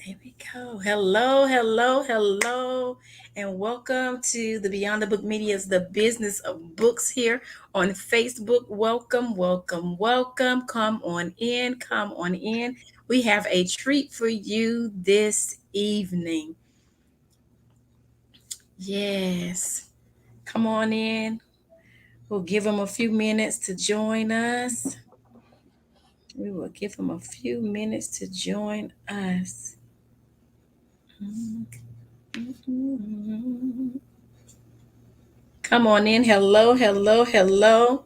There we go. Hello, hello, hello, and welcome to the Beyond the Book Media's The Business of Books here on Facebook. Welcome, welcome, welcome. Come on in, come on in. We have a treat for you this evening. Yes, come on in. We'll give them a few minutes to join us. We will give them a few minutes to join us. Come on in. Hello, hello, hello.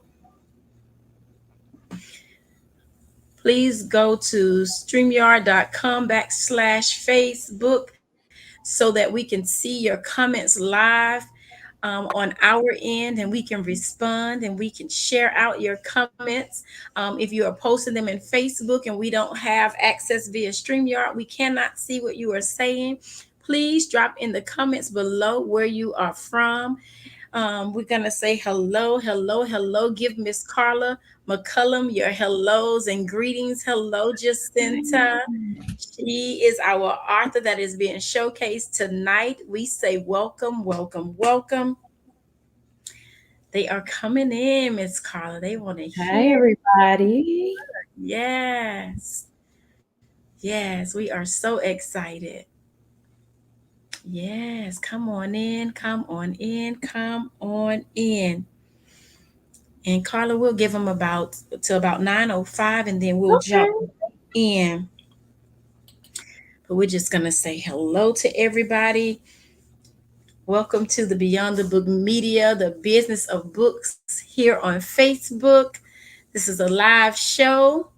Please go to streamyard.com/Facebook so that we can see your comments live on our end and we can respond and we can share out your comments. If you are posting them in Facebook and we don't have access via StreamYard, we cannot see what you are saying. Please drop in the comments below where you are from. We're going to say hello, hello, hello. Give Miss Carla McCullum your hellos and greetings. Hello, Jacinta. She is our author that is being showcased tonight. We say welcome, welcome, welcome. They are coming in, Miss Carla. They want to Hi, hear. everybody. Yes. Yes, we are so excited. Yes, come on in, come on in, come on in. And Carla, we'll give them about 9:05 and then we'll jump Okay. in. But we're just gonna say hello to everybody. Welcome to the Beyond the Book Media, the business of books here on Facebook. This is a live show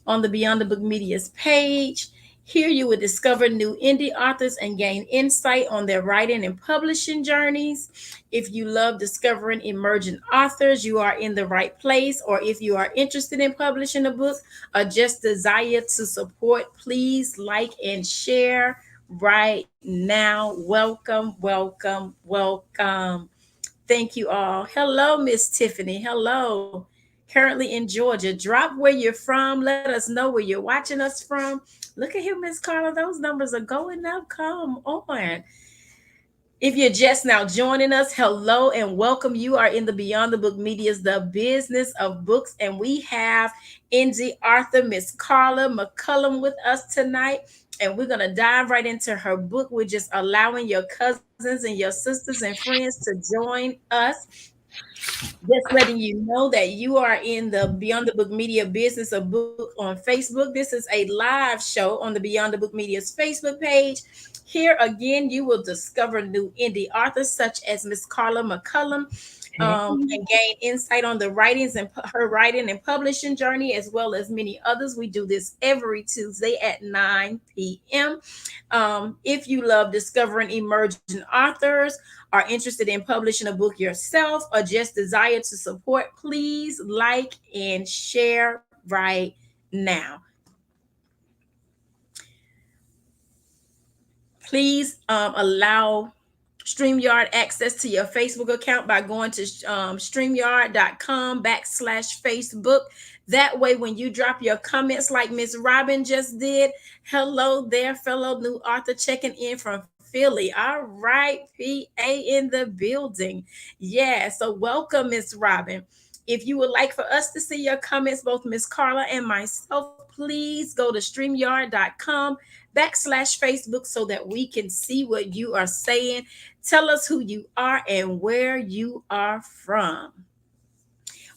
on the Beyond the Book Media's page. Here you will discover new indie authors and gain insight on their writing and publishing journeys. If you love discovering emerging authors, you are in the right place. Or if you are interested in publishing a book or just desire to support, please like and share right now. Welcome, welcome, welcome. Thank you all. Hello, Miss Tiffany. Hello. Currently in Georgia. Drop where you're from. Let us know where you're watching us from. Look at here, Miss Carla. Those numbers are going up. Come on. If you're just now joining us, hello and welcome. You are in the Beyond the Book Media's The Business of Books, and we have NG Arthur, Miss Carla McCullum with us tonight. And we're going to dive right into her book. We're just allowing your cousins and your sisters and friends to join us. Just letting you know that you are in the Beyond the Book Media Business of Book on Facebook. This is a live show on the Beyond the Book Media's Facebook page. Here again, you will discover new indie authors such as Miss Carla McCullum, Hey. and gain insight on the writings and her writing and publishing journey, as well as many others. We do this every Tuesday at 9 p.m. If you love discovering emerging authors, are interested in publishing a book yourself, or just desire to support, please like and share right now. Please allow StreamYard access to your Facebook account by going to streamyard.com/Facebook. That way, when you drop your comments like Miss Robin just did, hello there, fellow new author checking in from Philly. All right, PA in the building. Yeah, so welcome, Miss Robin. If you would like for us to see your comments, both Miss Carla and myself, please go to streamyard.com/Facebook so that we can see what you are saying. Tell us who you are and where you are from.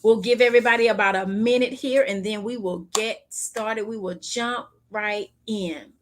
We'll give everybody about a minute here and then we will get started. We will jump right in.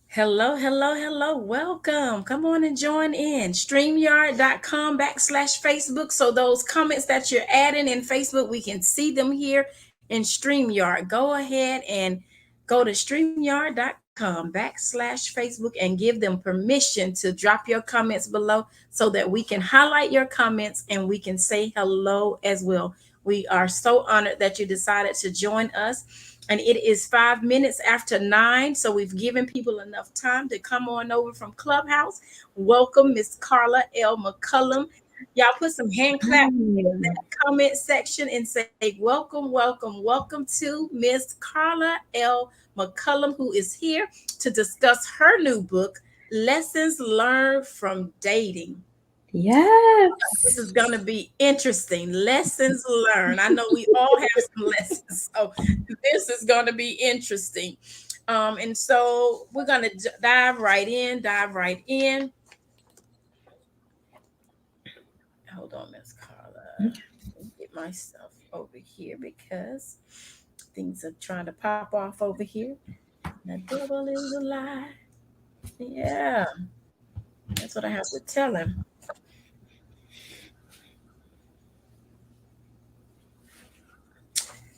Hello, hello, hello. Welcome. Come on and join in. StreamYard.com/Facebook. So those comments that you're adding in Facebook, we can see them here in StreamYard. Go ahead and go to StreamYard.com facebook.com/Facebook and give them permission to drop your comments below so that we can highlight your comments and we can say hello as well. We are so honored that you decided to join us. And it is 5 minutes after 9. So we've given people enough time to come on over from Clubhouse. Welcome, Miss Carla L. McCullum. Y'all put some hand clap in Mm. that comment section and say, welcome, welcome, welcome to Miss Carla L. McCullum, who is here to discuss her new book, Lessons Learned from Dating. This is Yes. going to be interesting. Lessons learned. I know we all have some lessons. So this is going to be interesting. And so we're going to dive right in, dive right in. Hold on, Miss Carla. Let me get myself over here because things are trying to pop off over here. The devil is a lie. Yeah, that's what I have to tell him.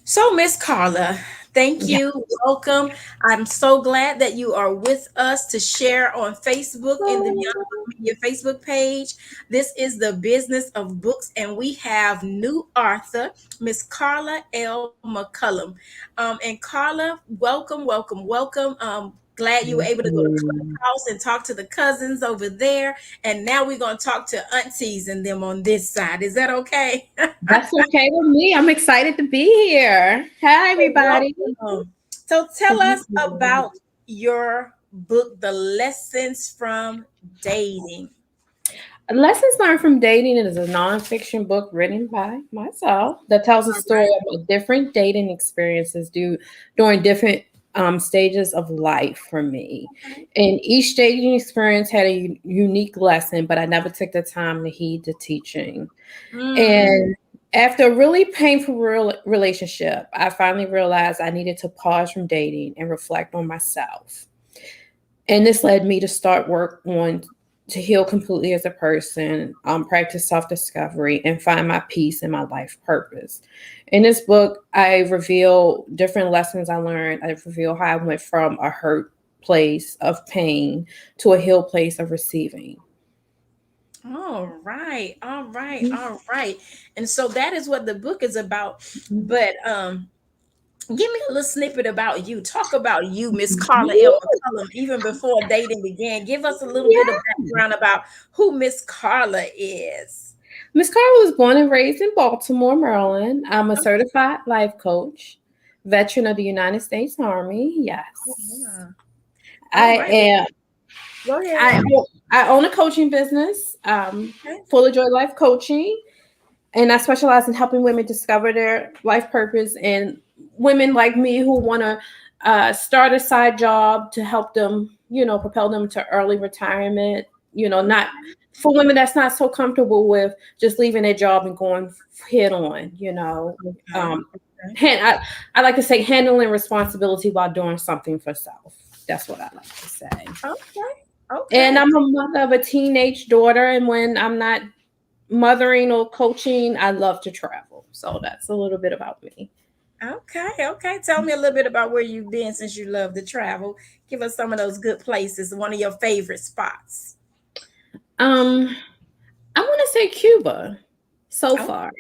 So, Miss Carla, thank Yeah. you. Welcome. I'm so glad that you are with us to share on Facebook in the Beyond Book Media Facebook page. This is the Business of Books, and we have new author, Miss Carla L. McCullum. And Carla, welcome, welcome, welcome. Glad you were able to go to Mhm. Clubhouse and talk to the cousins over there. And now we're going to talk to aunties and them on this side. Is that okay? That's okay with me. I'm excited to be here. Hi, everybody. Welcome. So tell us about your book, The Lessons from Dating. Lessons Learned from Dating is a nonfiction book written by myself that tells a All story right. about different dating experiences during different stages of life for me. And each dating experience had a unique lesson, but I never took the time to heed the teaching. Mm, And after a really painful relationship, I finally realized I needed to pause from dating and reflect on myself. And this led me to start work on to heal completely as a person, practice self-discovery, and find my peace and my life purpose. In this book, I reveal different lessons I learned. I reveal how I went from a hurt place of pain to a healed place of receiving. all right. All right. All right. And so that is what the book is about. But give me a little snippet about you. Talk about you, Miss Carla L. McCullum, even before dating began. Give us a little bit of Yeah. background about who Miss Carla is. Miss Carla was born and raised in Baltimore, Maryland. I'm a certified life coach, veteran of the United States Army. Oh, Yes. yeah. All I right. am. Go ahead. I, I own a coaching business, Okay. Full of Joy Life Coaching, and I specialize in helping women discover their life purpose and women like me who want to start a side job to help them, propel them to early retirement. Not for women that's not so comfortable with just leaving their job and going head on. Okay. Um, Okay. I like to say handling responsibility while doing something for self. That's what I like to say. Okay. And Okay. I'm a mother of a teenage daughter, and when I'm not mothering or coaching, I love to travel. So that's a little bit about me. Okay. Okay. Tell me a little bit about where you've been since you love to travel. Give us some of those good places, one of your favorite spots. Um, I want to say Cuba so Oh, far.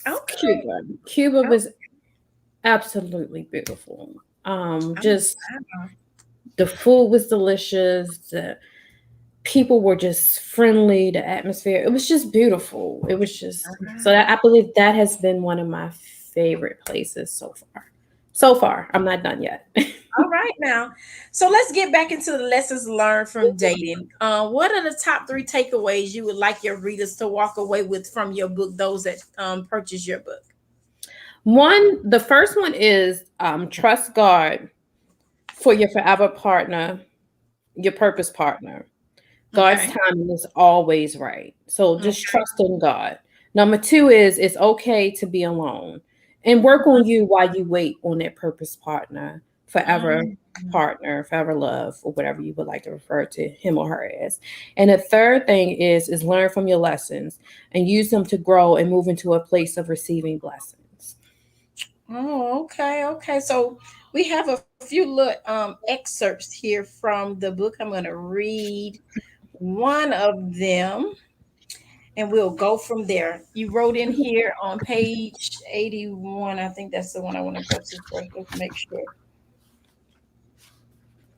okay. Cuba. Cuba Oh, was absolutely beautiful. oh, Just wow. the food was delicious. The people were just friendly. The atmosphere, it was just beautiful. It was just so Wow. that I believe that has been one of my favorite places so far. So far, I'm not done yet. All right now. So let's get back into the lessons learned from dating. What are the top three takeaways you would like your readers to walk away with from your book, those that purchase your book? The first one is trust God for your forever partner, your purpose partner. God's Okay. timing is always right. So Okay. just trust in God. Number two is it's okay to be alone and work on you while you wait on that purpose Mm. partner, forever love, or whatever you would like to refer to him or her as. And the third thing is learn from your lessons and use them to grow and move into a place of receiving blessings. Oh, okay, okay. So We have a few little excerpts here from the book. I'm going to read one of them and we'll go from there. You wrote in here on page 81. I think that's the one I want to go to first. Let's make sure.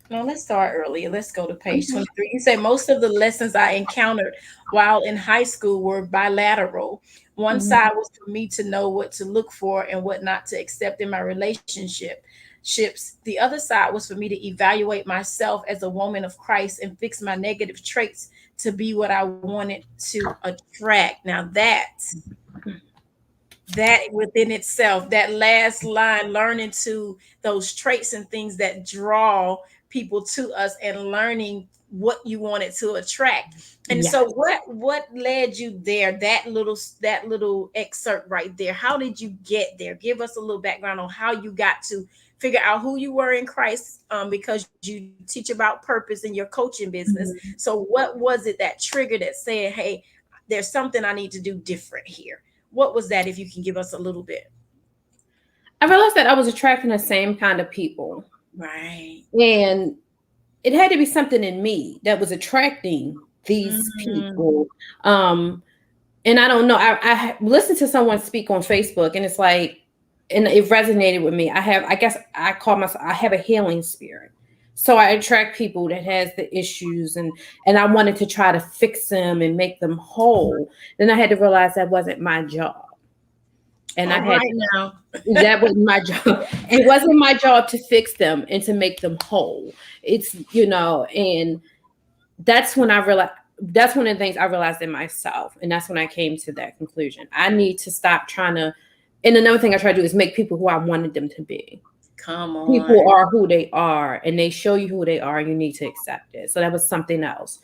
No, let's start earlier. Let's go to page Okay. 23. You say most of the lessons I encountered while in high school were bilateral. One Mhm. side was for me to know what to look for and what not to accept in my relationship ships. The other side was for me to evaluate myself as a woman of Christ and fix my negative traits to be what I wanted to attract. Now that within itself, that last line, learning to those traits and things that draw people to us and learning what you wanted to attract. And Yeah. so what led you there? That little excerpt right there, how did you get there? Give us a little background on how you got to figure out who you were in Christ, because you teach about purpose in your coaching business. Mhm. So what was it that triggered that said, hey, there's something I need to do different here? What was that, if you can give us a little bit? I realized that I was attracting the same kind of people. Right. And it had to be something in me that was attracting these Mm, people. Um, and I don't know. I listened to someone speak on Facebook, and it's like, and it resonated with me. I guess I call myself, I have a healing spirit. So I attract people that has the issues, and I wanted to try to fix them and make them whole. Then I had to realize that wasn't my job. And I all had right now. that wasn't my job. It wasn't my job to fix them and to make them whole. It's, and that's when I realized, that's one of the things I realized in myself. And that's when I came to that conclusion. I need to stop trying to, and another thing I try to do is make people who I wanted them to be. Come People on. are who they are, and they show you who they are. You need to accept it. So that was something else,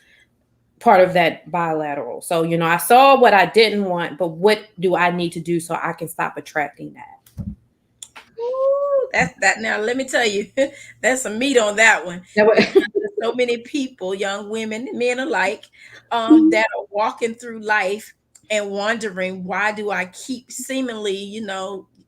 part of that bilateral. So, I saw what I didn't want, but what do I need to do so I can stop attracting that? Ooh, that's that. Now let me tell you, that's some meat on that one, That was, because there's so many people, young women, men alike, that are walking through life and wondering, why do I keep seemingly,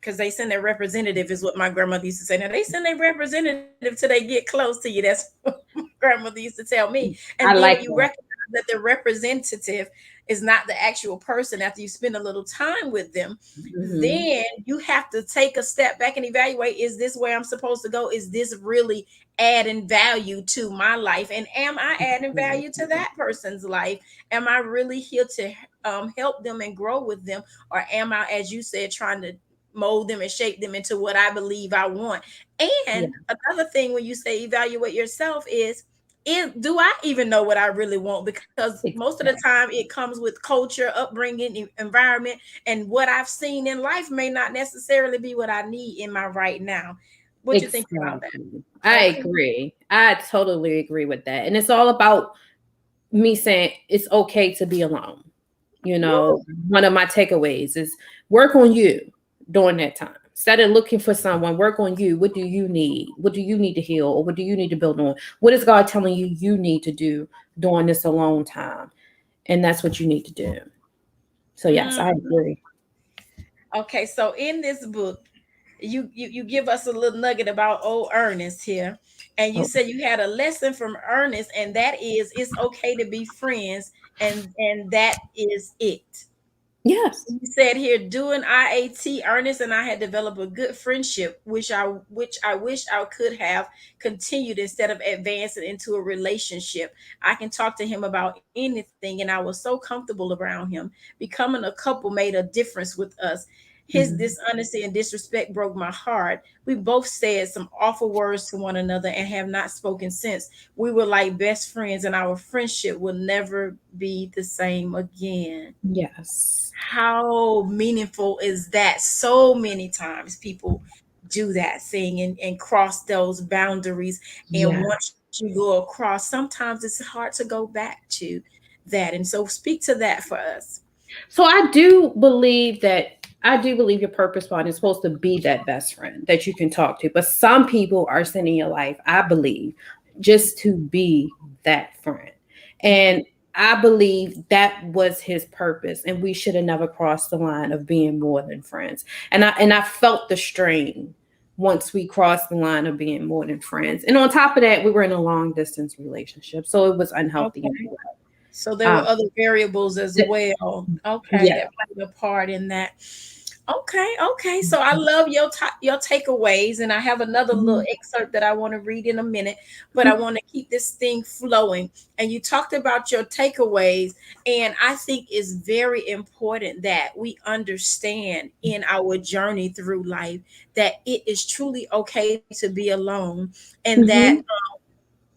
because they send their representative, is what my grandmother used to say. Now they send their representative till they get close to you. That's what my grandmother used to tell me. And I then when like you that. recognize that the representative is not the actual person after you spend a little time with them, Mhm. then you have to take a step back and evaluate, is this where I'm supposed to go? Is this really adding value to my life? And am I adding value to that person's life? Am I really here to help them and grow with them? Or am I, as you said, trying to mold them and shape them into what I believe I want? Yeah, And another thing, when you say evaluate yourself, is do I even know what I really want? Because most of the time exactly. it comes with culture, upbringing, environment, and what I've seen in life may not necessarily be what I need in my right now. What you think about that? Exactly. I Okay. agree. I totally agree with that. And it's all about me saying it's okay to be alone. Woo. One of my takeaways is work on you during that time. Instead of looking for someone, work on you. What do you need? What do you need to heal? Or what do you need to build on? What is God telling you you need to do during this alone time? And that's what you need to do. So, yes, I Mm. agree. Okay, so in this book, you give us a little nugget about old Ernest here, and you Oh, said you had a lesson from Ernest, and that is, it's okay to be friends, and that is it. yes. You said here, doing IAT, Ernest and I had developed a good friendship, which I wish I could have continued instead of advancing into a relationship. I can talk to him about anything, and I was so comfortable around him. Becoming a couple made a difference with us. His Mhm. dishonesty and disrespect broke my heart. We both said some awful words to one another and have not spoken since. We were like best friends, and our friendship will never be the same again. Yes. How meaningful is that? So many times people do that thing and cross those boundaries. And Yeah. once you go across, sometimes it's hard to go back to that. And so speak to that for us. So I do believe your purpose partner is supposed to be that best friend that you can talk to. But some people are sent in your life, I believe, just to be that friend. Mm. And I believe that was his purpose. And we should have never crossed the line of being more than friends. And I felt the strain once we crossed the line of being more than friends. And on top of that, we were in a long distance relationship, so it was unhealthy Okay. anyway. So there were other variables as Th- well. Okay, yeah. that played a part in that. Okay, okay. So I love your takeaways, and I have another little Mhm. excerpt that I want to read in a minute, but I want to keep this thing flowing. And you talked about your takeaways, and I think it's very important that we understand in our journey through life that it is truly okay to be alone, and that Mhm.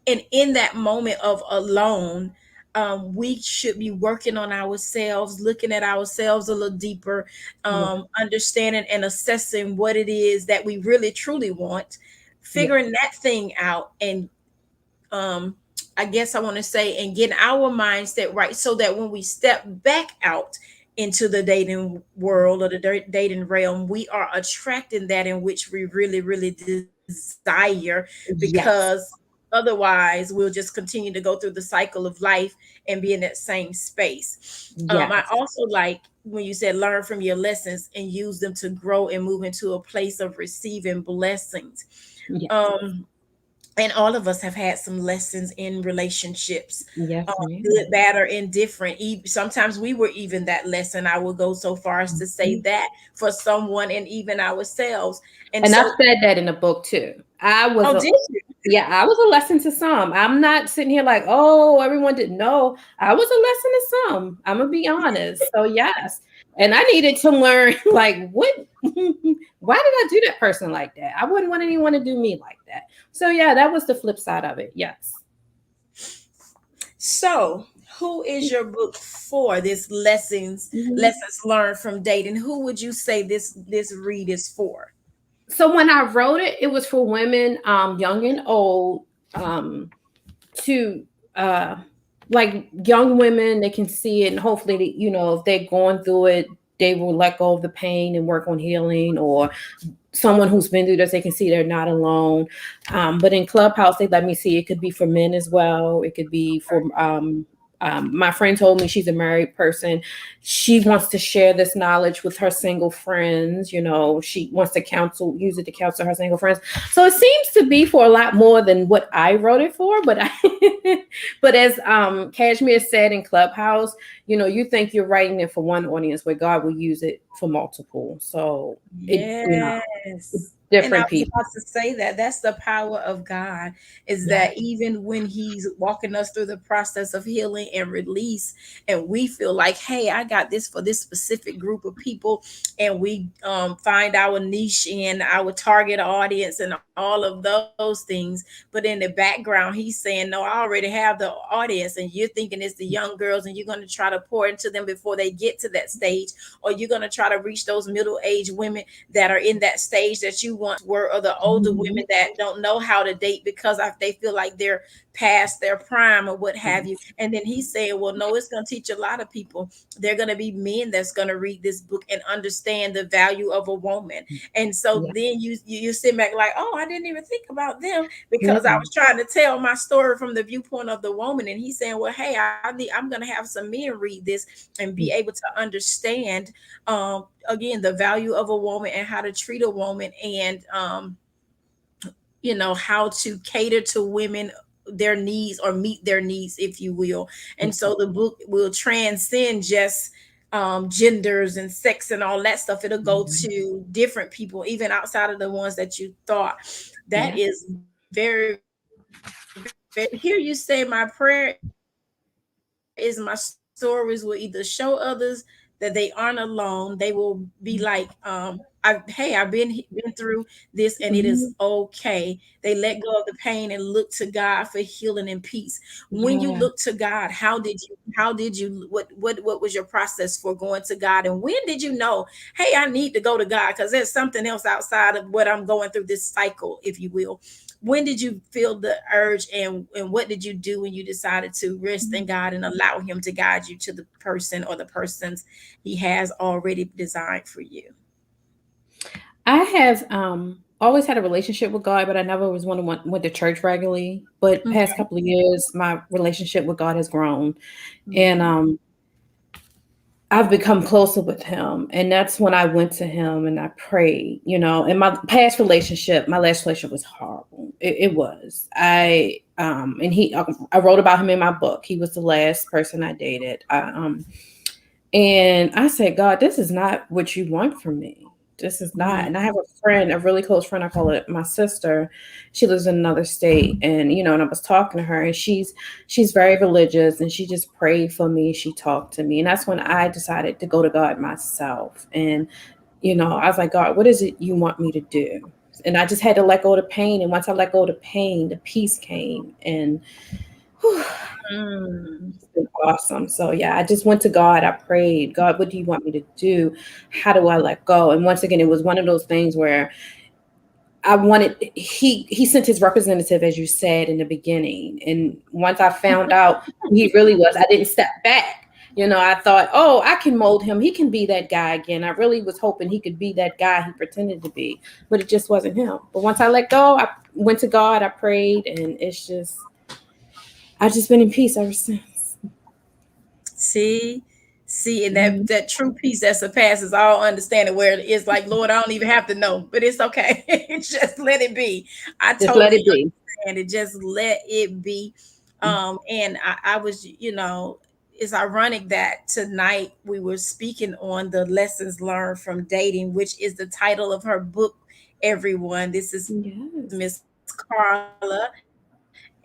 and in that moment of alone, we should be working on ourselves, looking at ourselves a little deeper, Yeah. understanding and assessing what it is that we really truly want, Yeah. figuring that thing out, and um, I guess I want to say, and getting our mindset right so that when we step back out into the dating world or the dating realm, we are attracting that in which we really, really desire, because Yes. otherwise we'll just continue to go through the cycle of life and be in that same space. I Yes. also like when you said learn from your lessons and use them to grow and move into a place of receiving blessings. Yes. Um, and all of us have had some lessons in relationships, Yes, good, ma'am. bad, or indifferent. Sometimes we were even that lesson. I will go so far as to say Mhm. that for someone and even ourselves. And And I've so, said that in the book too. I was oh, a did you? Yeah, I was a lesson to some. I'm not sitting here like, oh, everyone didn't know. I was a lesson to some. I'm gonna be honest. So yes. And I needed to learn like what why did I do that person like that? I wouldn't want anyone to do me like that. So yeah, that was the flip side of it. Yes. So, who is your book for? This Mhm. lessons learned from dating. Who would you say this read is for? So when I wrote it, it was for women, young and old, to uh like young women, they can see it, and hopefully if they're going through it, they will let go of the pain and work on healing, or someone who's been through this, they can see they're not alone. But in Clubhouse, they let me see it could be for men as well. It could be for my friend told me she's a married person. She wants to share this knowledge with her single friends. She wants to use it to counsel her single friends. So it seems to be for a lot more than what I wrote it for. But as Kashmir said in Clubhouse, you think you're writing it for one audience, but God will use it for multiple. So Yes. And I different was people. about to say that that's the power of God, is Yeah. that even when He's walking us through the process of healing and release, and we feel like, hey, I got this for this specific group of people, and we find our niche in our target audience and all of those things. But in the background, He's saying, no, I already have the audience, and you're thinking it's the young girls, and you're going to try to pour into them before they get to that stage, or you're going to try to reach those middle-aged women that are in that stage that you once were, or the older Mhm. women that don't know how to date because they feel like they're past their prime or what have you. Yes. And then he's saying, well, no, it's going to teach a lot of people. They're going to be men that's going to read this book and understand the value of a woman. And so Yeah. then you sit back like, oh, I didn't even think about them, Yeah. because I was trying to tell my story from the viewpoint of the woman. And he's saying, well, hey, I'm going to have some men read this and be able to understand, again, the value of a woman and how to treat a woman, and how to cater to women, their needs, or meet their needs, if you will. And Yes. so the book will transcend just genders and sex and all that stuff. It'll go Mhm. to different people, even outside of the ones that you thought. That Yeah. is very, very here. You say my prayer is my stories will either show others that they aren't alone. They will be like, I've been through this, and it is Mhm. okay. They let go of the pain and look to God for healing and peace. When you Yeah. look to God, how did you what was your process for going to God? And when did you know, hey, I need to go to God because there's something else outside of what I'm going through, this cycle, if you will? When did you feel the urge, and what did you do when you decided to rest in God and allow Him to guide you to the person or the persons He has already designed for you? I have always had a relationship with God, but I never was one who went to church regularly. But past Okay. couple of years, my relationship with God has grown. And Mhm. I've become closer with him. And that's when I went to him and I prayed, in my past relationship, my last relationship was horrible. It was. I wrote about him in my book. He was the last person I dated. And I said, God, this is not what you want from me. This is not. And I have a friend, a really close friend, I call it my sister. She lives in another state. And, and I was talking to her, and she's very religious, and she just prayed for me. She talked to me. And that's when I decided to go to God myself. And, I was like, God, what is it you want me to do? And I just had to let go of the pain. And once I let go of the pain, the peace came. And it's been awesome. So yeah, I just went to God. I prayed, God, what do you want me to do? How do I let go? And once again, it was one of those things where he sent his representative, as you said in the beginning. And once I found out who he really was, I didn't step back. I thought, oh, I can mold him. He can be that guy again. I really was hoping he could be that guy he pretended to be, but it just wasn't him. But once I let go, I went to God, I prayed, and I've just been in peace ever since. See, and that true peace that surpasses all understanding, where it is like, Lord, I don't even have to know, but it's okay. Just let it be. I Just let it be. understand it. Just let it be. And I was, it's ironic that tonight we were speaking on the lessons learned from dating, which is the title of her book. Everyone, this is Yes. Miss Carla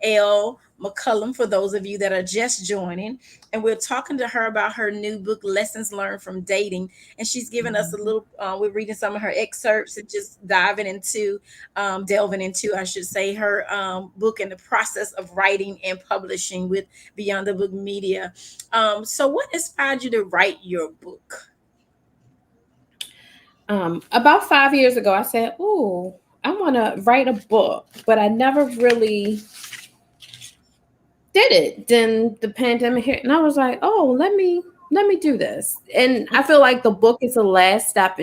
L. McCullum, for those of you that are just joining. And we're talking to her about her new book, Lessons Learned from Dating. And she's given us a little, we're reading some of her excerpts and just delving into, I should say, her book and the process of writing and publishing with Beyond the Book Media. So, what inspired you to write your book? About 5 years ago, I said, "Oh, I want to write a book," but I never really did it. Then the pandemic hit, and I was like, "Oh, let me do this." And I feel like the book is the last step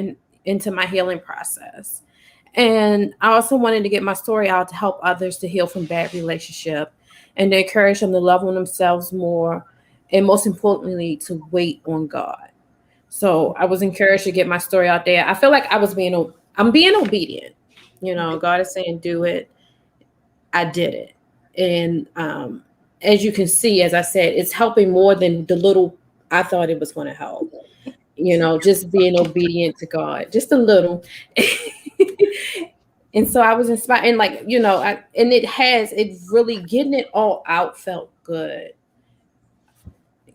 into my healing process. And I also wanted to get my story out to help others to heal from bad relationship and to encourage them to love on themselves more, and most importantly, to wait on God. So I was encouraged to get my story out there. I feel like I'm being obedient. God is saying, do it. I did it. And as you can see, as I said, it's helping more than the little I thought it was going to help. Just being obedient to God, just a little. And so I was inspired, and it really, getting it all out felt good.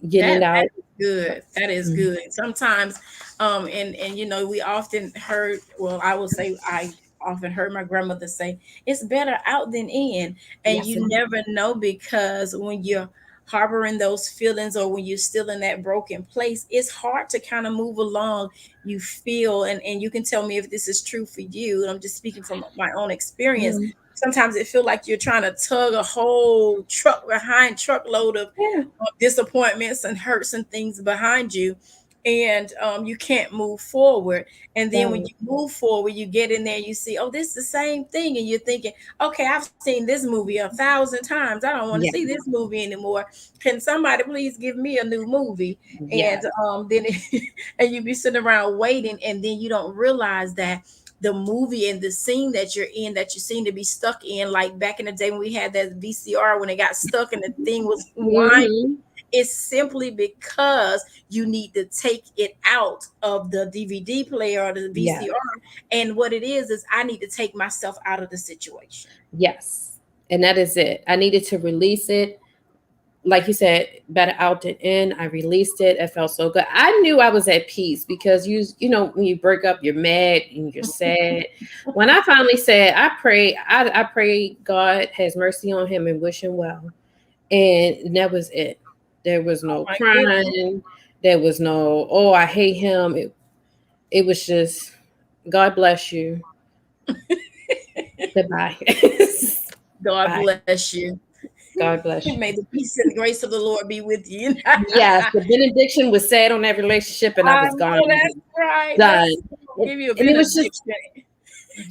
Getting it out. Good. That is good. Sometimes, we often heard, well, I will say I often heard my grandmother say, it's better out than in. And Yes, you never know, because when you're harboring those feelings, or when you're still in that broken place, it's hard to kind of move along. You feel, and you can tell me if this is true for you. And I'm just speaking from my own experience. Sometimes it feels like you're trying to tug a whole truckload of yeah. disappointments and hurts and things behind you, and you can't move forward. And then when Right. you move forward, you get in there, you see, oh, this is the same thing, and you're thinking, okay, I've seen this movie 1,000 times, I don't want to Yeah. see this movie anymore. Can somebody please give me a new movie? Yeah. And then and you be sitting around waiting, and then you don't realize that the movie and the scene that you're in, that you seem to be stuck in, like back in the day when we had that VCR, when it got stuck and the thing was winding, Mhm. it's simply because you need to take it out of the DVD player or the Yeah. VCR. And what it is I need to take myself out of the situation. Yes. And that is it. I needed to release it. Like you said, better out than in. I released it. It felt so good. I knew I was at peace, because when you break up, you're mad and you're sad. When I finally said, I pray God has mercy on him and wish him well. And that was it. There was Oh no my goodness. crying. There was no, oh, I hate him. It was just, God bless you. Goodbye. God Bye. bless you. God bless you. May the peace and grace of the Lord be with you. Yes, the benediction was said on that relationship, and I I was gone. know that's right. Done. Let's give you a And it was just, benediction.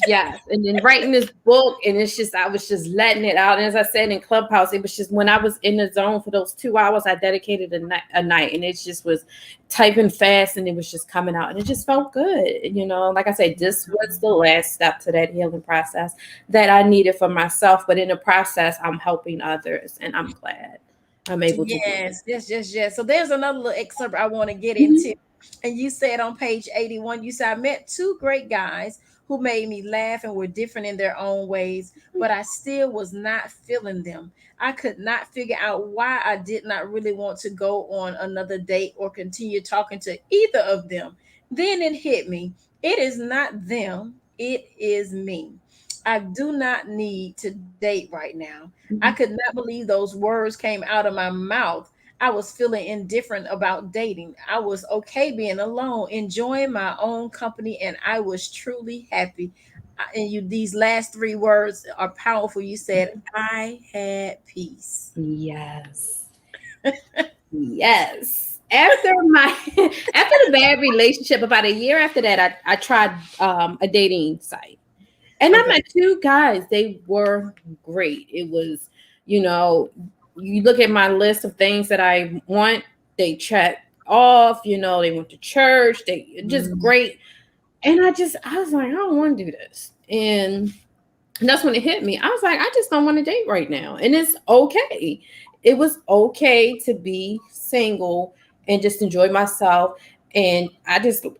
Yes, and then writing this book, and it's just I was just letting it out. And as I said in Clubhouse, it was just when I was in the zone for those 2 hours, I dedicated a night, and it just was typing fast, and it was just coming out, and it just felt good. Like I said, this was the last step to that healing process that I needed for myself. But in the process, I'm helping others, and I'm glad I'm able to do it. Yes, yes, yes, yes. So there's another little excerpt I want to get Mhm. into. And you said on page 81, you said, I met two great guys who made me laugh and were different in their own ways, but I still was not feeling them. I could not figure out why I did not really want to go on another date or continue talking to either of them. Then it hit me. It is not them, it is me. I do not need to date right now. I could Mhm. not believe those words came out of my mouth. I was feeling indifferent about dating. I was okay being alone, enjoying my own company, and I was truly happy. And you, these last three words are powerful. You said, I had peace. Yes. Yes. After my after the bad relationship, about a year after that, I tried a dating site. And I Okay. met two guys. They were great. It was, you know, you look at my list of things that I want, they check off, they went to church, they just Mm, great. And I was like, I don't want to do this. And that's when it hit me. I was like, I just don't want to date right now. And it's okay. It was okay to be single and just enjoy myself. And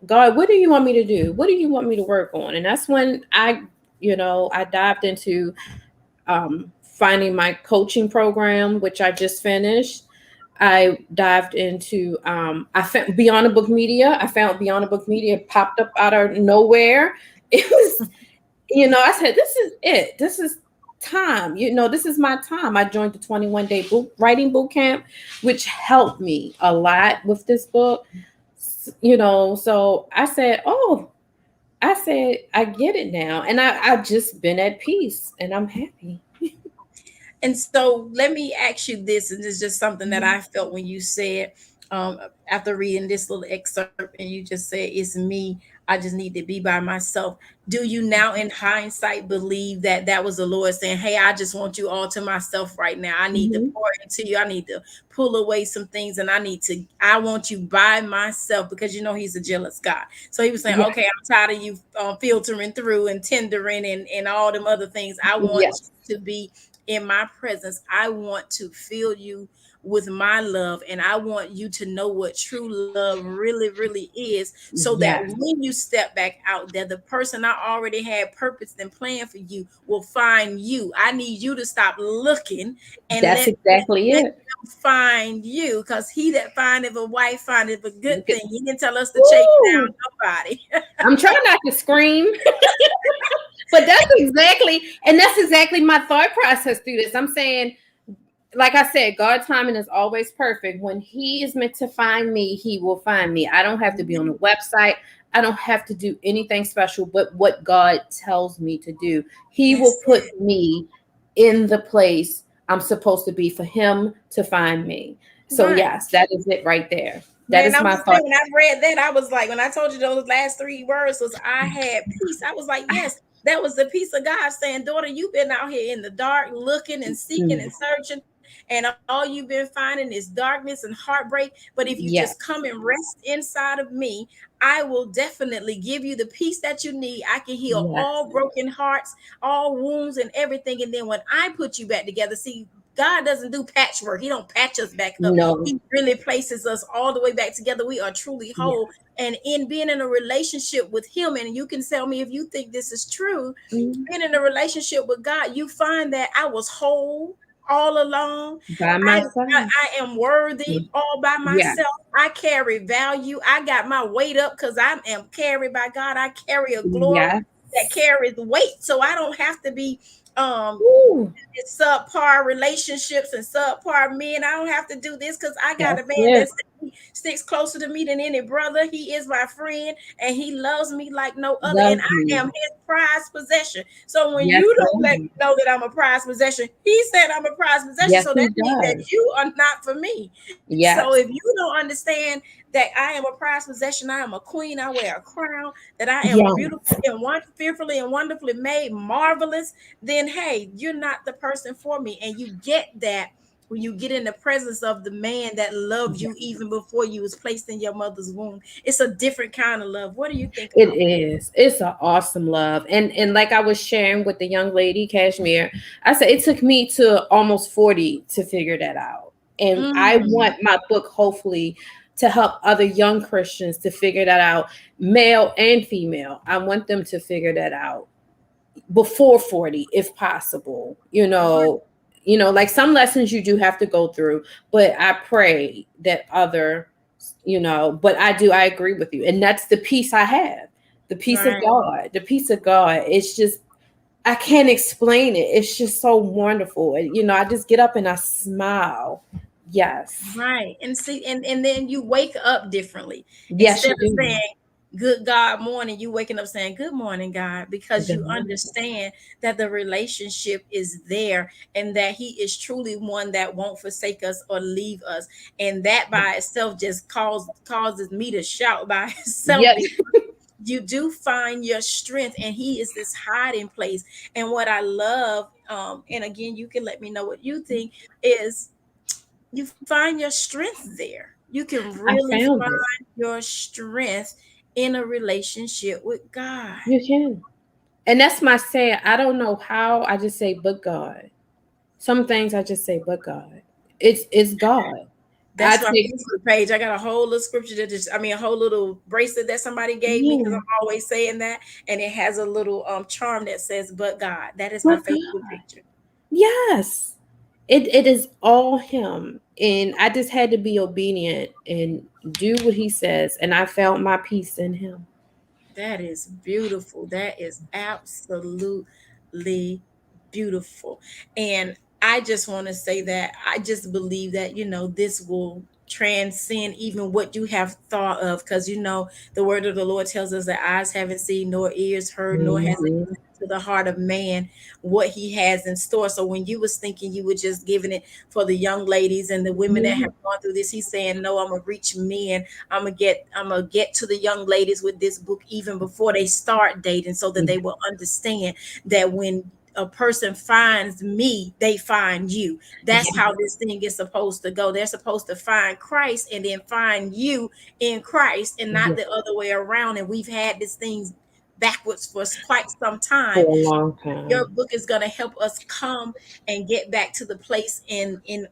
God, what do you want me to do? What do you want me to work on? And that's when I dived into finding my coaching program, which I just finished. I dived into I found Beyond the Book Media. I found Beyond the Book Media popped up out of nowhere. It was I said, this is it. This is time. This is my time. I joined the 21-day writing boot camp, which helped me a lot with this book. So I said, I get it now. And I've just been at peace and I'm happy. And so let me ask you this, and it's just something that I felt when you said, after reading this little excerpt, and you just said, it's me, I just need to be by myself. Do you now, in hindsight, believe that that was the Lord saying, hey, I just want you all to myself right now? I need to Mhm. pour into you. I need to pull away some things, and I want you by myself, because he's a jealous God. So he was saying, Yeah. okay, I'm tired of you filtering through and tendering and all them other things. I want Yes. you to be in my presence. I want to fill you with my love, and I want you to know what true love really, really is, so that Yes. when you step back out there, the person I already had purpose and plan for you will find you. I need you to stop looking and That's exactly let it. him find you, because he that findeth a wife findeth a good Look at- thing. He didn't tell us to chase Woo! down nobody. I'm trying not to scream. But that's exactly my thought process through this. I'm saying, like I said, God's timing is always perfect. When He is meant to find me, He will find me. I don't have to be on the website. I don't have to do anything special but what God tells me to do. He will That's put it. me in the place I'm supposed to be for Him to find me. So, Right. yes, that is it right there. That Man, is I'm my just saying, thought. when I read that, I was like, when I told you those last three words was I had peace, I was like, yes, that was the peace of God saying, daughter, you've been out here in the dark looking and seeking and Mm, searching, and all you've been finding is darkness and heartbreak. But if you just yes, come and rest inside of me, I will definitely give you the peace that you need. I can heal yes. all broken hearts, all wounds, and everything. And then when I put you back together, see, God doesn't do patchwork. He don't patch us back up. No. He really places us all the way back together. We are truly Yeah. whole. And in being in a relationship with Him, and you can tell me if you think this is true, Mm, being in a relationship with God, you find that I was whole all along. by I, myself. I am worthy all by Yeah. myself. I carry value. I got my weight up because I am carried by God. I carry a glory Yes. that carries weight. So I don't have to be um Ooh, subpar relationships and subpar men. I don't have to do this because I got that's a man it. that's He sticks closer to me than any brother. He is my friend, and he loves me like no other. And Love I am you. his prized possession. So when Yes, you don't let me ma'am. know that I'm a prized possession, he said I'm a prized possession. Yes, So that he means that does. you are not for me. So Yes. if you don't understand that I am a prized possession, I am a queen, I wear a crown, that I am beautiful Yes. and fearfully and wonderfully made, marvelous, then hey, you're not the person for me. And you get that when you get in the presence of the man that loved you even before you was placed in your mother's womb. It's a different kind of love. What do you think It about is. It's an awesome love. And like I was sharing with the young lady, Kashmir, I said it took me to almost 40 to figure that out. that? And I want my book hopefully to help other young Christians to figure that out, male and female. I want them to figure that out before 40 if possible. Like some lessons you do have to go through, but I pray that but I agree with you. And that's the peace I have. The peace of Right. God. The peace of God. It's just I can't explain it. It's just so wonderful. And I just get up and I smile. Yes. Right. And see, and then you wake up differently. Yes, Instead you of do. saying good God morning, you waking up saying good morning, God, because Good you morning. understand that the relationship is there and that He is truly one that won't forsake us or leave us. And that by itself just causes me to shout by itself, Yes. because you do find your strength, and He is this hiding place. And what I love, and again, you can let me know what you think, is you find your strength there. You can I really found it. find your strength in a relationship with God. You can. And that's my saying. I don't know how. I just say, but God. Some things I just say, but God. It's God. I That's my take Facebook page. I got a whole little scripture that a whole little bracelet that somebody gave me because yeah, I'm always saying that, and it has a little charm that says "But God." That is my but Facebook God. picture. Yes. It is all him. And I just had to be obedient and do what he says. And I found my peace in him. That is beautiful. That is absolutely beautiful. And I just want to say that I just believe that, this will transcend even what you have thought of. Because, the word of the Lord tells us that eyes haven't seen, nor ears heard, nor has it Mhm. to the heart of man what he has in store. So when you was thinking you were just giving it for the young ladies and the women that have Mhm. gone through this, he's saying, no, I'm gonna reach men. I'm gonna get to the young ladies with this book even before they start dating, so that they will understand that when a person finds me, they find you. That's Yeah. how this thing is supposed to go. They're supposed to find Christ and then find you in Christ, and not Yeah. the other way around. And we've had this thing backwards for quite some time. For a long Your time. book is going to help us come and get back to the place in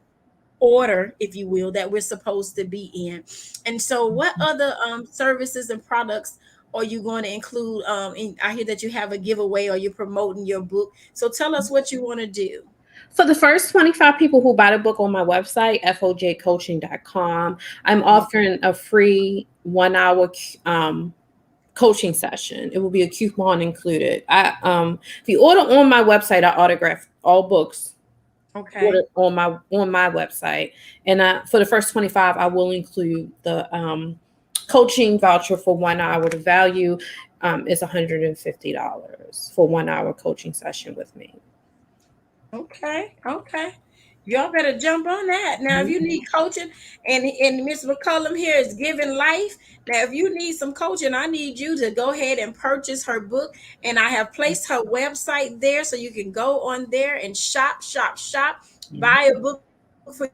order, if you will, that we're supposed to be in. And so what other services and products are you going to include? I hear that you have a giveaway, or you're promoting your book, so tell us what you want to do. For the first 25 people who buy the book on my website, fojcoaching.com, I'm offering a free 1 hour coaching session. It will be a coupon included. If you order on my website, I autograph all books Okay. ordered on my website, and for the first 25, I will include the coaching voucher for 1 hour. The value is $150 for 1 hour coaching session with me. Okay, okay. Y'all better jump on that. Now, if you Mhm. need coaching, and Miss McCullum here is giving life. Now, if you need some coaching, I need you to go ahead and purchase her book. And I have placed her website there, so you can go on there and shop, shop, shop. Buy a book for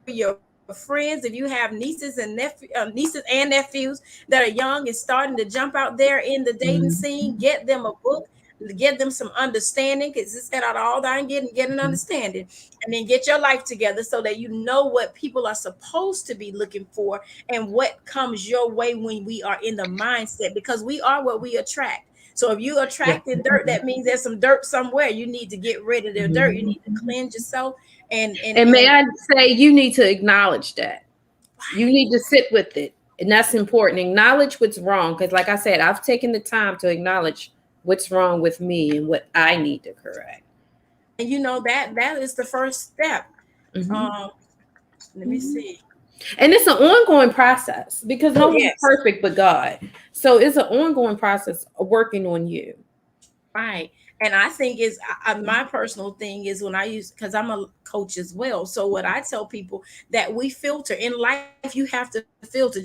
your friends. If you have nieces and nephews that are young and starting to jump out there in the dating scene, Mhm. get them a book, give them some understanding, because it's got all that and get an understanding, and then get your life together so that you know what people are supposed to be looking for and what comes your way when we are in the mindset, because we are what we attract. So if you Yes. attracting dirt, that means there's some dirt somewhere. You need to get rid of the dirt. You need to Mhm. cleanse yourself and and And may and I say, you need to acknowledge that. You need to sit with it. And that's important. Acknowledge what's wrong. Because, like I said, I've taken the time to acknowledge what's wrong with me and what I need to correct. that is the first step. Mhm. um Let me Mhm. see. And it's an ongoing process because Oh no one's yes. perfect but God. So it's an ongoing process of working on you. Right. And I think is my personal thing is when I use, because I'm a coach as well. So what I tell people that we filter in life, you have to filter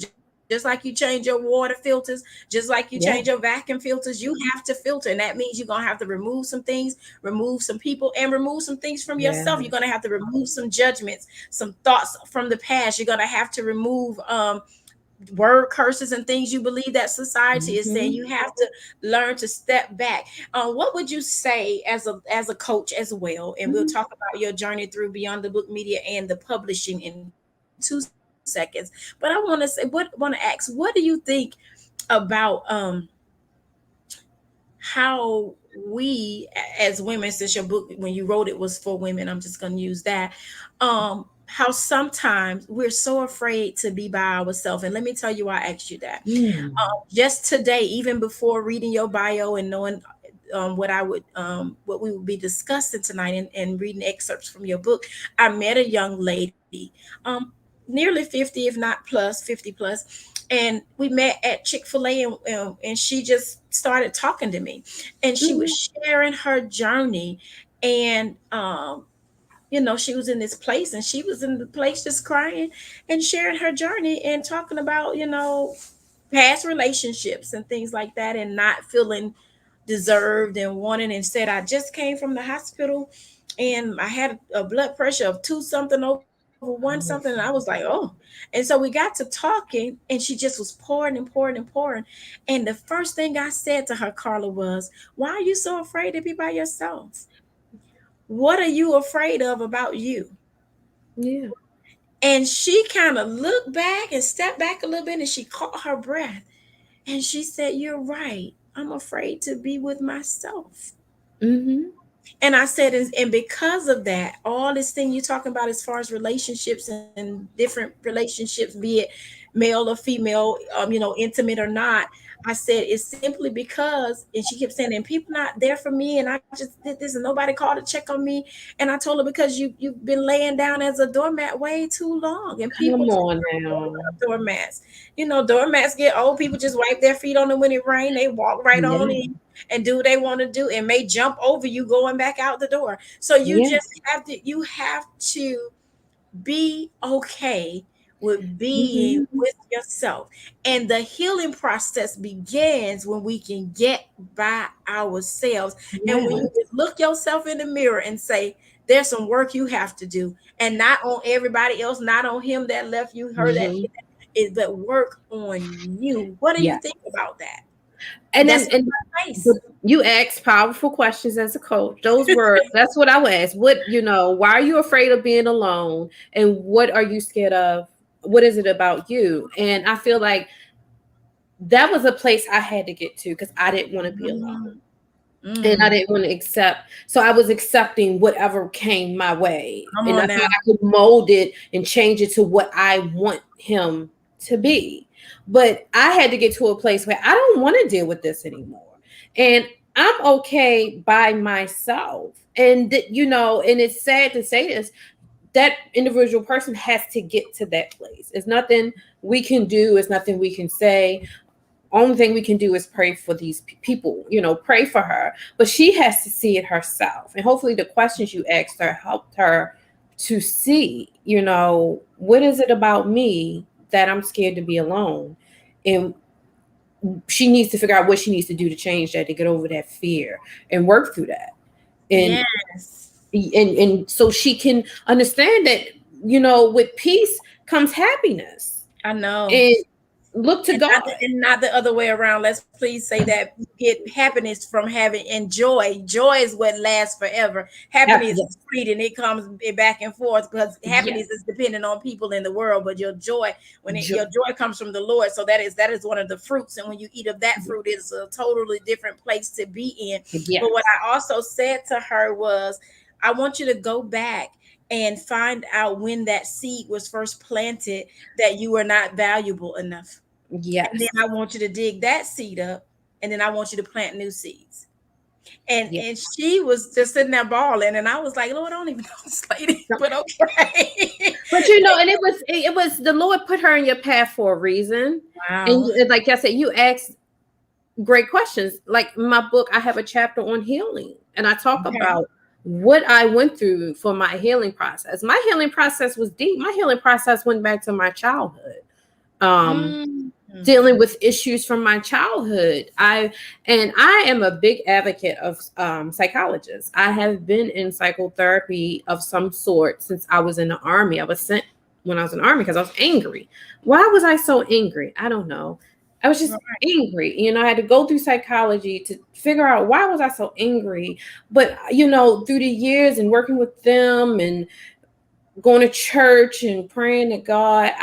just like you change your water filters, just like you change your Yeah. vacuum filters, you have to filter. And that means you're going to have to remove some things, remove some people, and remove some things from yourself. You're Yeah. going to have to remove some judgments, some thoughts from the past. You're going to have to remove word curses and things you believe that society is saying. Hmm. You have to learn to step back. What would you say as a coach as well? And we'll talk about your journey through Beyond the Book Media and the publishing in 2 seconds. But I want to say, want to ask, what do you think about how we as women, since your book when you wrote it was for women, I'm just going to use that, how sometimes we're so afraid to be by ourselves. And let me tell you why I asked you that. Mm. Just today, even before reading your bio and knowing what we would be discussing tonight, and reading excerpts from your book, I met a young lady, nearly 50, if not plus 50 plus, and we met at Chick-fil-A, and she just started talking to me, and she Mhm. was sharing her journey. And she was in this place, and she was in the place just crying and sharing her journey and talking about past relationships and things like that, and not feeling deserved and wanting, and said, I just came from the hospital and I had a blood pressure of two something over one something. And I was like, oh. And so we got to talking, and she just was pouring and pouring and pouring. And the first thing I said to her, Carla, was, why are you so afraid to be by yourself? What are you afraid of about you? Yeah. And she kind of looked back and stepped back a little bit, and she caught her breath. And she said, you're right. I'm afraid to be with myself. Hmm. And I said, and because of that, all this thing you're talking about as far as relationships and different relationships, be it male or female, intimate or not, I said, it's simply because, and she kept saying, and people not there for me, and I just did this, and nobody called to check on me. And I told her, because you've been laying down as a doormat way too long, and people Come take on now. doormats. Doormats get old. People just wipe their feet on them when it rain. They walk right Yeah. on in and do what they want to do, and may jump over you going back out the door. So Yeah. you have to be okay with being Hmm. with yourself. And the healing process begins when we can get by ourselves. And when Yeah. you can look yourself in the mirror and say, there's some work you have to do, and not on everybody else, not on him that left you, her that Hmm. is, but work on you. What do you Yeah. think about that? And That's then and a but place. you ask powerful questions as a coach. Those were that's what I would ask. Why are you afraid of being alone? And what are you scared of? What is it about you? And I feel like that was a place I had to get to because I didn't want to be alone. Mm, And I mm. didn't want to accept. So I was accepting whatever came my way. Come And I on thought now. I could mold it and change it to what I want him to be. But I had to get to a place where I don't want to deal with this anymore. And I'm okay by myself. And and it's sad to say this, that individual person has to get to that place. It's nothing we can do, it's nothing we can say. Only thing we can do is pray for these people, pray for her, but she has to see it herself. And hopefully the questions you asked her helped her to see, what is it about me that I'm scared to be alone? And she needs to figure out what she needs to do to change that, to get over that fear and work through that. And Yes, and so she can understand that, with peace comes happiness. I know. And look to And not God. the other way around. Let's please say that you get happiness from having, and joy. Joy is what lasts forever. Happiness Yes. is fleeting. It comes back and forth, because Yes. happiness is dependent on people in the world. But your joy, Jo- your joy comes from the Lord. So that is one of the fruits. And when you eat of that fruit, it's a totally different place to be in. But what Yes. I also said to her was, I want you to go back and find out when that seed was first planted, that you were not valuable enough. And then Yes. I want you to dig that seed up, and then I want you to plant new seeds. Yeah. and she was just sitting there bawling, and I was like, Lord, I don't even know this lady, No, but okay. but and it was the Lord put her in your path for a reason. And Wow. like I said, you asked great questions. Like in my book, I have a chapter on healing, and I talk Okay. about what I went through for my healing process. My healing process was deep. My healing process went back to my childhood. Um, Mm. Dealing with issues from my childhood. I am a big advocate of psychologists. I have been in psychotherapy of some sort since I was in the army. I was sent when I was in the army because I was angry. Why was I so angry? I don't know. I was just Right. angry. I had to go through psychology to figure out why was I so angry. But through the years and working with them and going to church and praying to God,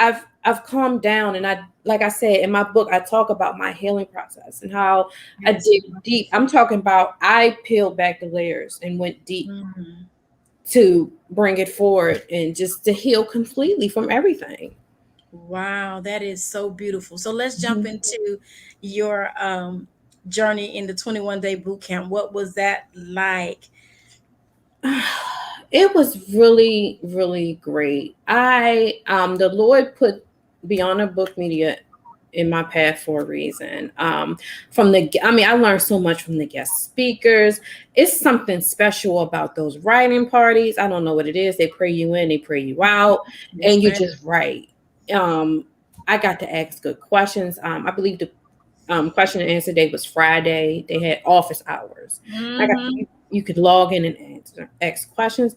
I've calmed down. And I, like I said in my book, I talk about my healing process and how I Yes. dig deep. I'm talking about I peeled back the layers and went deep Mhm. to bring it forward and just to heal completely from everything. Wow, that is so beautiful. So let's jump Mhm. into your journey in the 21 day boot camp. What was that like? It was really, really great. The Lord put Beyond a Book Media in my path for a reason. I learned so much from the guest speakers. It's something special about those writing parties. I don't know what it is. They pray you in, they pray you out, Yes, and you ma'am. just write. Um, I got to ask good questions. I believe the question and answer day was Friday. They had office hours. I got Hmm. you could log in and ask questions.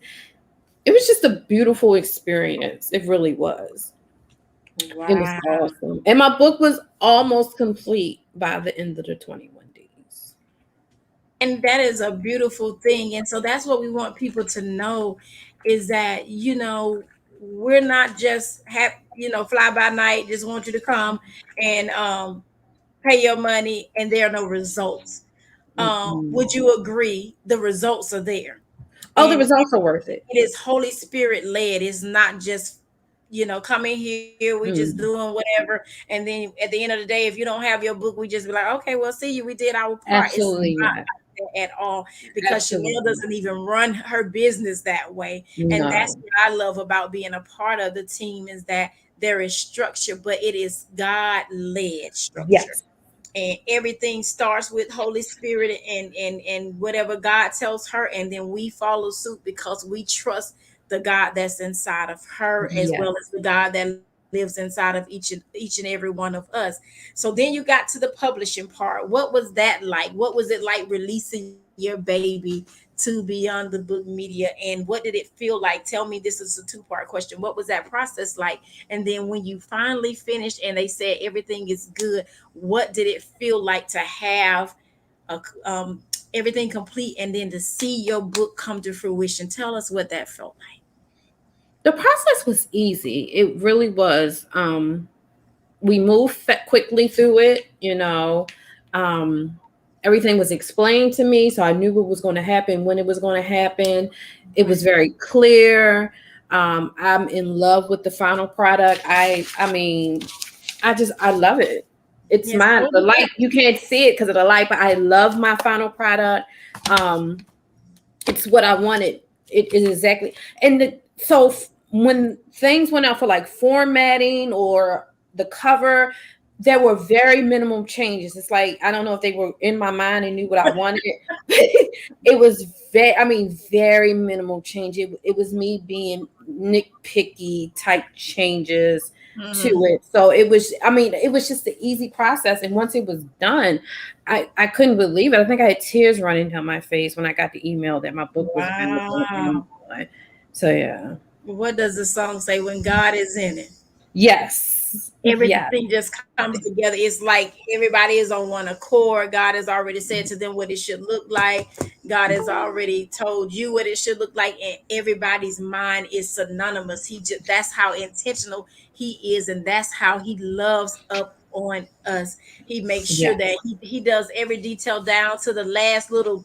It was just a beautiful experience. It really was. It was Wow. awesome. And my book was almost complete by the end of the 21 days. And that is a beautiful thing. And so that's what we want people to know is that, we're not just fly by night, just want you to come and pay your money and there are no results. Mm-mm. Would you agree the results are there? Oh, the And results are worth it. it is Holy Spirit led. It's not just, coming here, we just doing Mm, whatever. And then at the end of the day, if you don't have your book, we just be like, okay, well, see you. We did our part. It's absolutely not not. like that at all because Chanel Absolutely doesn't even run her business that way. And that's no. what I love about being a part of the team is that there is structure, but it is God led structure, Yes. and everything starts with Holy Spirit and whatever God tells her, and then we follow suit because we trust the God that's inside of her as Yes. well as the God that lives inside of each and every one of us. So then you got to the publishing part. What was that like? What was it like releasing your baby to Beyond the Book Media, and what did it feel like? Tell me, this is a two-part question. What was that process like? And then when you finally finished and they said everything is good, what did it feel like to have a, everything complete and then to see your book come to fruition? Tell us what that felt like. The process was easy. It really was. We moved quickly through it. Um, Everything was explained to me, so I knew what was going to happen, when it was going to happen. It was Right. very clear. I'm in love with the final product. I mean, I love it. It's Yes, mine. The Holy light, you can't see it because of the light, but I love my final product. Um, it's what I wanted. It is exactly. When things went out for like formatting or the cover, there were very minimum changes. It's like I don't know if they were in my mind and knew what I wanted. It was very minimal change. It was me being nitpicky type changes to Mhm. it. So it was just an easy process. And once it was done, I couldn't believe it. I think I had tears running down my face when I got the email that my book was available on Wow. Amazon. So yeah. What does the song say? When God is in it, Yes. Yeah. everything just comes together. It's like everybody is on one accord. God has already said to them what it should look like. God has already told you what it should look like, and everybody's mind is synonymous. That's how intentional he is, and that's how he loves up on us. He makes sure Yeah. that he does every detail down to the last little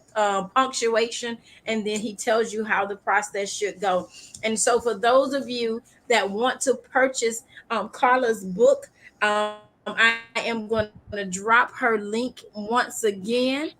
punctuation, and then he tells you how the process should go. And so for those of you that want to purchase Carla's book, I am going to drop her link once again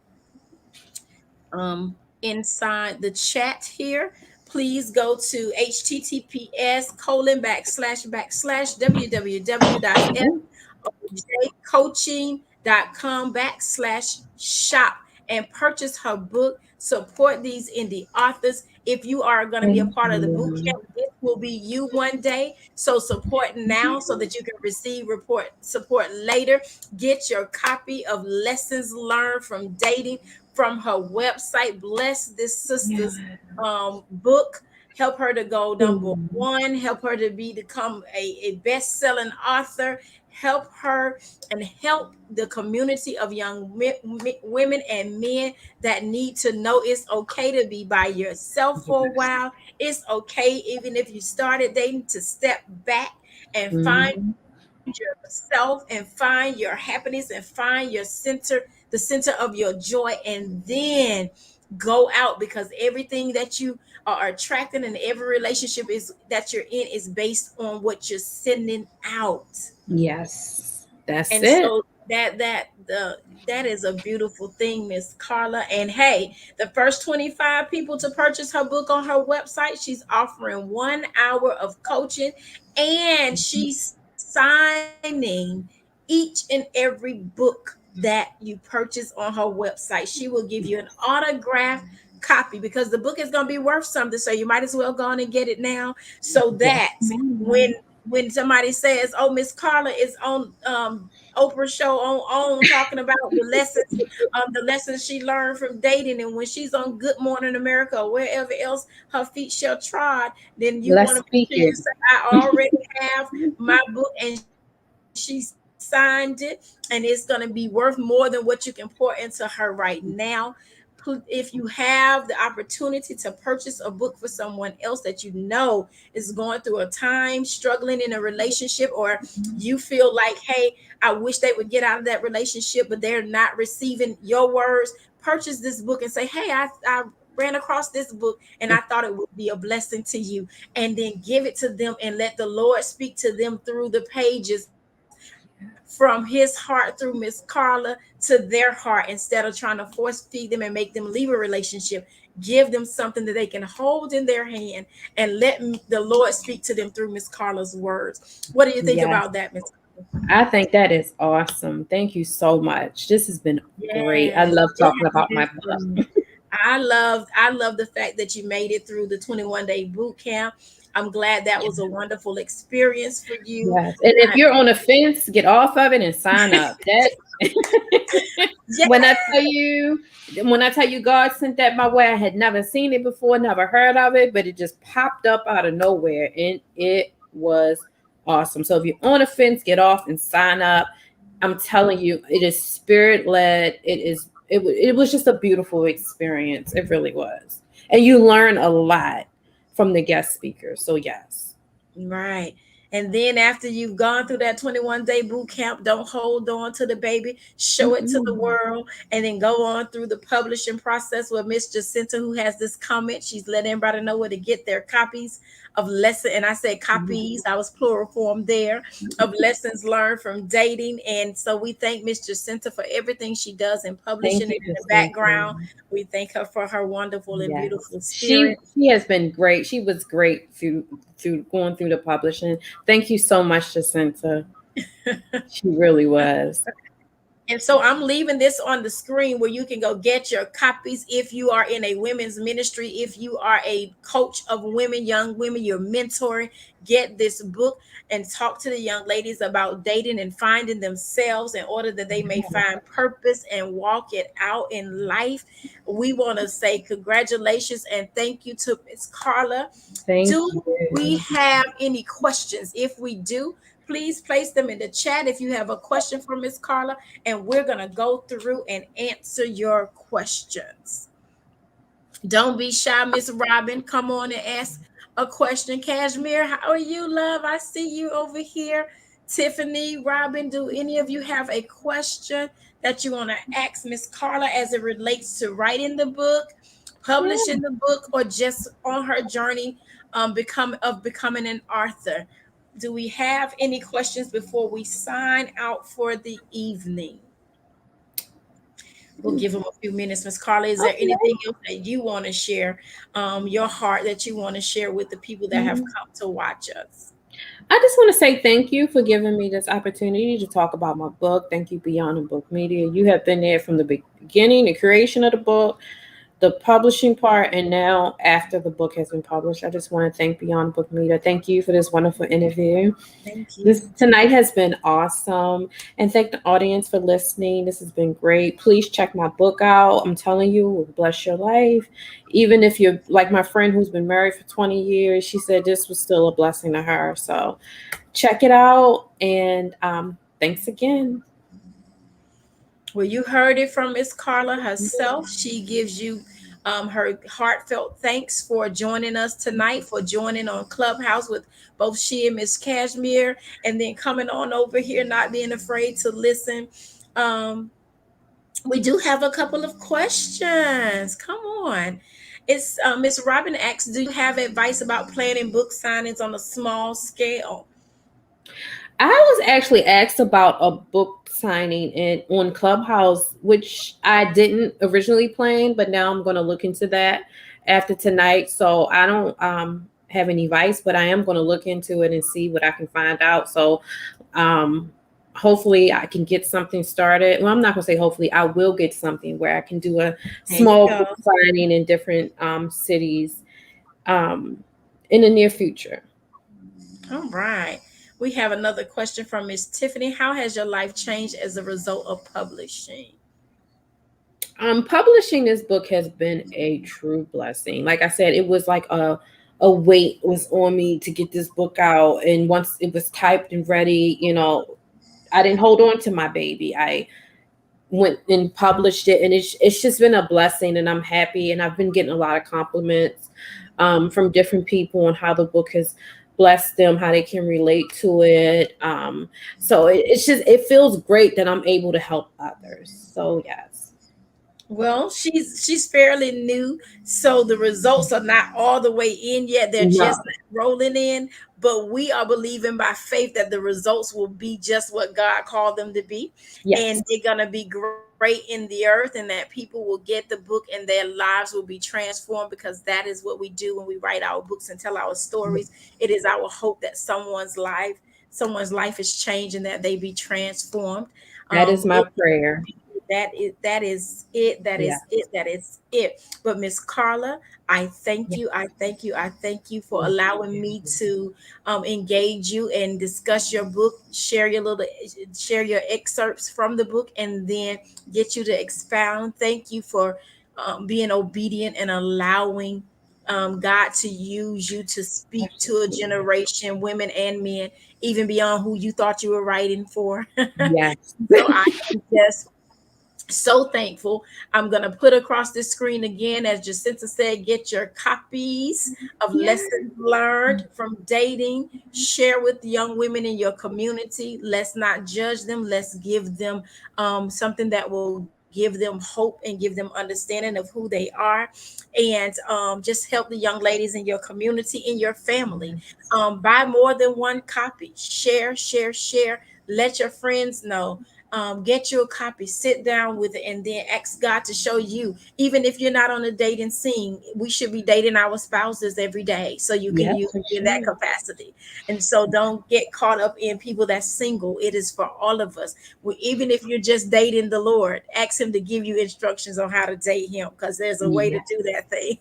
inside the chat here. Please go to https://www.fjcoaching.com/shop and purchase her book. Support these indie authors. If you are going to be a Thank part of the boot you. camp, this will be you one day. So support now so that you can receive report support later. Get your copy of Lessons Learned from Dating from her website. Bless this Yeah. sister's book. Help her to go number Mm. one. Help her to become a best-selling author. Help her and help the community of young women and men that need to know it's okay to be by yourself for a while. It's okay, even if you started dating, to step back and find Mhm. yourself and find your happiness and find your center, the center of your joy, and then go out, because everything that you are attracting in every relationship is that you're in is based on what you're sending out. Yes, that's And it. so that is a beautiful thing, Miss Carla. And hey, the first 25 people to purchase her book on her website, she's offering 1 hour of coaching, and she's signing each and every book that you purchase on her website. She will give you an autographed copy, because the book is going to be worth something, so you might as well go on and get it now, so Yes, that when ma'am. somebody says, "Oh, Miss Carla is on Oprah show on talking about the lessons she learned from dating, and when she's on Good Morning America or wherever else her feet shall trod," then you want Let's to be speak sure you it. say, "I already have my book, and she signed it, and it's going to be worth more than what you can pour into her right now." If you have the opportunity to purchase a book for someone else that you know is going through a time struggling in a relationship, or you feel like, hey, I wish they would get out of that relationship, but they're not receiving your words, purchase this book and say, hey, I ran across this book and I thought it would be a blessing to you. And then give it to them and let the Lord speak to them through the pages, from his heart through Miss Carla to their heart, instead of trying to force feed them and make them leave a relationship. Give them something that they can hold in their hand and let the Lord speak to them through Miss Carla's words. What do you think Yes, about that, Miss? I think that is awesome. Thank you so much. This has been great. I Yes, love it talking has about been my fun. book. I love the fact that you made it through the 21-day boot camp. I'm glad that was a wonderful experience for you. Yes, and if I, you're on the fence, get off of it and sign up. That yeah, when I tell you, God sent that my way, I had never seen it before, never heard of it, but it just popped up out of nowhere, and it was awesome. So if you're on the fence, get off and sign up. I'm telling you, it is spirit led. It was just a beautiful experience. It really was, and you learn a lot from the guest speakers. So yes. right. And then after you've gone through that 21-day boot camp, don't hold on to the baby. Show it to the Mm-mm. world, and then go on through the publishing process with Miss Jacinta, who has this comment. She's letting everybody know where to get their copies of lesson. And I said copies, I was plural form there, of lessons learned from dating. And so we thank Miss Jacinta for everything she does in Thank publishing and you, in the Jacinta. background. We thank her for her wonderful and Yes, beautiful she spirit. she has been great. She was great through going through the publishing. Thank you so much, Jacinta. She really was. And so I'm leaving this on the screen where you can go get your copies if you are in a women's ministry, if you are a coach of women, young women, you're mentoring, get this book and talk to the young ladies about dating and finding themselves in order that they may find purpose and walk it out in life. We want to say congratulations and thank you to Miss Carla. Thank Do we you. have any questions? If we do, please place them in the chat if you have a question for Miss Carla, and we're going to go through and answer your questions. Don't be shy, Miss Robin. Come on and ask a question. Cashmere, how are you, love? I see you over here. Tiffany, Robin, do any of you have a question that you want to ask Miss Carla as it relates to writing the book, Yeah. publishing the book, or just on her journey becoming an author? Do we have any questions before we sign out for the evening? We'll give them a few minutes. Miss Carla, is there Okay. anything else that you want to share, your heart that you want to share with the people that have come to watch us? I just want to say thank you for giving me this opportunity to talk about my book. Thank you, Beyond the Book Media. You have been there from the beginning, the creation of the book, the publishing part, and now after the book has been published. I just want to thank Beyond Book Media. Thank you for this wonderful interview. Thank This you. tonight has been awesome, and thank the audience for listening. This has been great. Please check my book out. I'm telling you, it will bless your life. Even if you're like my friend who's been married for 20 years, she said this was still a blessing to her. So check it out, and thanks again. Well, you heard it from Miss Carla herself. She gives you her heartfelt thanks for joining us tonight, for joining on Clubhouse with both she and Miss Cashmere, and then coming on over here, not being afraid to listen. Um, we do have a couple of questions. Come on. It's Miss Robin asks, do you have advice about planning book signings on a small scale? I was actually asked about a book signing in on Clubhouse, which I didn't originally plan, but now I'm going to look into that after tonight. So I don't have any advice, but I am going to look into it and see what I can find out. So um, hopefully I can get something started. Well, I'm not going to say hopefully, I will get something where I can do a There you small go. book signing in different cities um, in the near future. All right. We have another question from Miss Tiffany. How has your life changed as a result of publishing? Publishing this book has been a true blessing. Like I said, it was like a weight was on me to get this book out, and once it was typed and ready, I didn't hold on to my baby. I went and published it, and it's just been a blessing, and I'm happy, and I've been getting a lot of compliments from different people on how the book has blessed them, how they can relate to it. So it feels great that I'm able to help others. So yes. Well, she's fairly new, so the results are not all the way in yet. They're just No. rolling in, but we are believing by faith that the results will be just what God called them to be, Yes. and they're gonna be great in the earth, and that people will get the book and their lives will be transformed, because that is what we do when we write our books and tell our stories. It is our hope that someone's life is changed and that they be transformed. That is my It prayer. that is it, that Yeah. is it, that is it. But Miss Carla, I thank Yeah. you, I thank you for allowing me to engage you and discuss your book, share your excerpts from the book, and then get you to expound. Thank you for being obedient and allowing God to use you to speak to a generation, women and men, even beyond who you thought you were writing for. Yes. So I am just so thankful. I'm going to put across this screen again, as Jacinta said, get your copies of Yes. Lessons Learned from Dating. Share with the young women in your community. Let's not judge them. Let's give them something that will give them hope and give them understanding of who they are. And just help the young ladies in your community, in your family. Buy more than one copy. Share, share, share. Let your friends know. Get you a copy, sit down with it, and then ask God to show you. Even if you're not on a dating scene, we should be dating our spouses every day, so you can Yes, use for it in that sure. capacity. And so don't get caught up in people that's single. It is for all of us. Even if you're just dating the Lord, ask Him to give you instructions on how to date Him, because there's a way to Yeah. do that thing.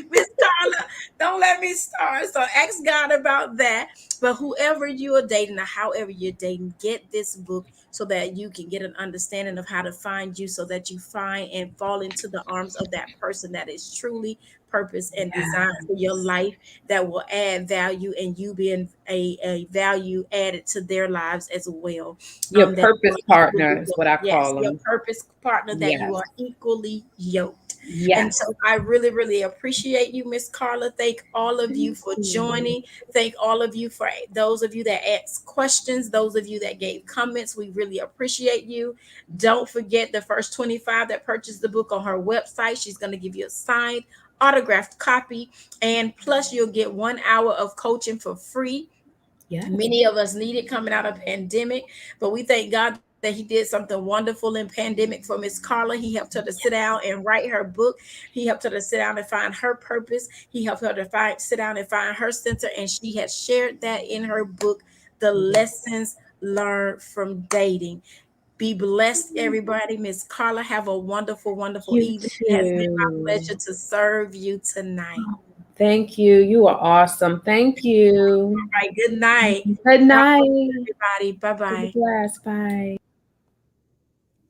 Miss Carla, don't let me start. So ask God about that. But whoever you are dating or however you're dating, get this book so that you can get an understanding of how to find you, so that you find and fall into the arms of that person that is truly purpose and designed for your Yes. life, that will add value, and you being a value added to their lives as well. Your That you purpose are partner equally is what yoked. I Yes, call your them. purpose partner, that you Yes. are equally yoked. And so Yes. I really, really appreciate you, Miss Carla. Thank all of you Thank for you. joining. Thank all of you for those of you that asked questions, those of you that gave comments. We really appreciate you. Don't forget, the first 25 that purchased the book on her website, she's going to give you a signed, autographed copy. And plus, you'll get 1 hour of coaching for free. Yes. Many of us need it coming out of pandemic, but we thank God that that he did something wonderful in pandemic for Miss Carla. He helped her to sit down and write her book. He helped her to sit down and find her purpose. He helped her to sit down and find her center. And she has shared that in her book, The Lessons Learned from Dating. Be blessed, everybody. Miss Carla, have a wonderful, wonderful You evening. It has been my too. pleasure to serve you tonight. Thank you. You are awesome. Thank you. All right, good night. Good God bless night. everybody. Bye Be bye. blessed. Bye.